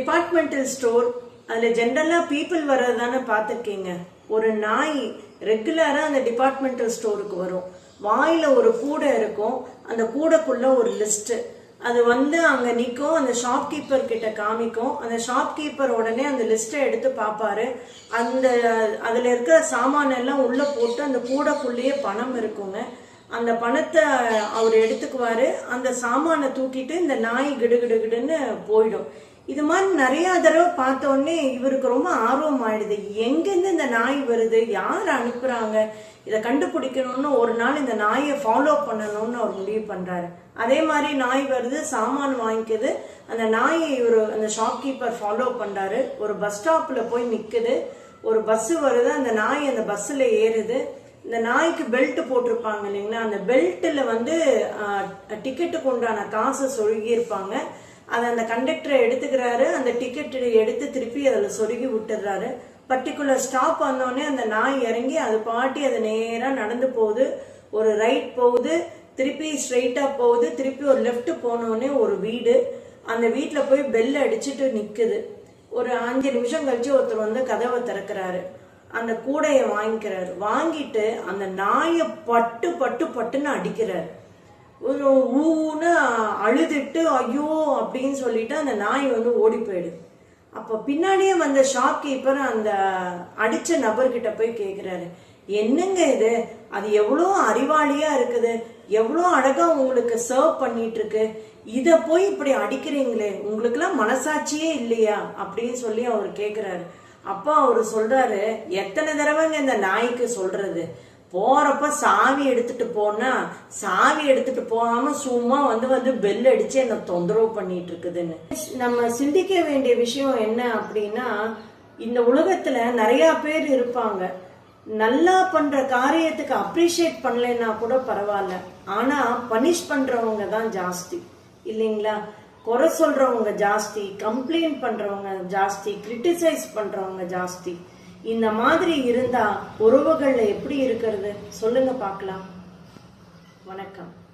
Departmental store அதுல ஜென்ரலா people வர்றதுதானே பார்த்துருக்கீங்க. ஒரு நாய் ரெகுலரா அந்த டிபார்ட்மெண்டல் ஸ்டோருக்கு வரும். வாயில ஒரு கூடை இருக்கும், அந்த கூடைக்குள்ள ஒரு லிஸ்ட். அது அங்க நிற்கும், அந்த ஷாப்கீப்பர் கிட்ட காமிக்கும். அந்த ஷாப்கீப்பர் உடனே அந்த லிஸ்ட்டை எடுத்து பார்ப்பாரு. அதுல இருக்கிற சாமான எல்லாம் உள்ள போட்டு அந்த கூடைக்குள்ளேயே பணம் இருக்குங்க. அந்த பணத்தை அவர் எடுத்துக்குவாரு. அந்த சாமானை தூக்கிட்டு இந்த நாய் கிடுகிடுன்னு போயிடும். இது மாதிரி நிறைய தடவை பார்த்த உடனே இவருக்கு ரொம்ப ஆர்வம் ஆயிடுது. எங்கிருந்து இந்த நாய் வருது, யார் அனுப்புறாங்க, இதை கண்டுபிடிக்கணும்னு ஒரு நாள் இந்த நாயை ஃபாலோ பண்ணணும்னு அவர் முடிவு பண்றாரு. அதே மாதிரி நாய் வருது, சாமான் வாங்கிக்குது. அந்த நாயை அந்த ஷாப்கீப்பர் ஃபாலோ பண்றாரு. ஒரு பஸ் ஸ்டாப்ல போய் நிக்குது. ஒரு பஸ் வருது, அந்த நாய் அந்த பஸ்ல ஏறுது. இந்த நாய்க்கு பெல்ட் போட்டிருப்பாங்க இல்லைங்களா, அந்த பெல்ட்ல டிக்கெட்டுக்கு உண்டான காசை சொருகி இருப்பாங்க. அதை அந்த கண்டக்டரை எடுத்துக்கிறாரு. அந்த டிக்கெட் எடுத்து திருப்பி அதில் சொருகி விட்டுறாரு. பர்டிகுலர் ஸ்டாப் வந்தோடனே அந்த நாய் இறங்கி அது பாட்டி அது நேராக நடந்து போகுது. ஒரு ரைட் போகுது, திருப்பி ஸ்ட்ரெயிட்டா போகுது, திருப்பி ஒரு லெஃப்ட் போனோடனே ஒரு வீடு. அந்த வீட்டில் போய் பெல் அடிச்சுட்டு நிற்குது. ஒரு 5 நிமிஷம் கழிச்சு ஒருத்தர் கதவை திறக்கிறாரு. அந்த கூடையை வாங்கிக்கிறாரு. வாங்கிட்டு அந்த நாயை பட்டுன்னு அடிக்கிறாரு. ஒரு ஊன்னு அழுதுட்டு ஐயோ அப்படின்னு சொல்லிட்டு அந்த நாய் ஓடி போயிடுது. அப்ப பின்னாடியே வந்த ஷாப்கீப்பர் அந்த அடிச்ச நபர்கிட்ட போய் கேக்குறாரு, என்னங்க இது, அது எவ்வளோ அறிவாளியா இருக்குது, எவ்வளோ அழகா உங்களுக்கு சர்வ் பண்ணிட்டு இருக்கு, இத போய் இப்படி அடிக்கிறீங்களே, உங்களுக்கு எல்லாம் மனசாட்சியே இல்லையா அப்படின்னு சொல்லி அவர் கேக்குறாரு. அப்ப அவரு சொல்றாரு, எத்தனை தடவைங்க இந்த நாய்க்கு சொல்றது, போறப்ப சாவி எடுத்துட்டு போனா சாவி எடுத்துட்டு போகாம சும்மா பெல் அடிச்சு என்ன தொந்தரவு பண்ணிட்டு இருக்குதுன்னு. நம்ம சிந்திக்க வேண்டிய விஷயம் என்ன அப்படின்னா, இந்த உலகத்துல நிறைய பேர் இருப்பாங்க, நல்லா பண்ற காரியத்துக்கு அப்ரிஷியேட் பண்ணலைன்னா கூட பரவாயில்ல, ஆனா பனிஷ் பண்றவங்க தான் ஜாஸ்தி இல்லைங்களா. குறை சொல்றவங்க ஜாஸ்தி, கம்ப்ளைண்ட் பண்றவங்க ஜாஸ்தி, கிரிட்டிசைஸ் பண்றவங்க ஜாஸ்தி. இந்த மாதிரி இருந்தா உறவுகள்ல எப்படி இருக்கிறது சொல்லுங்க பார்க்கலாம். வணக்கம்.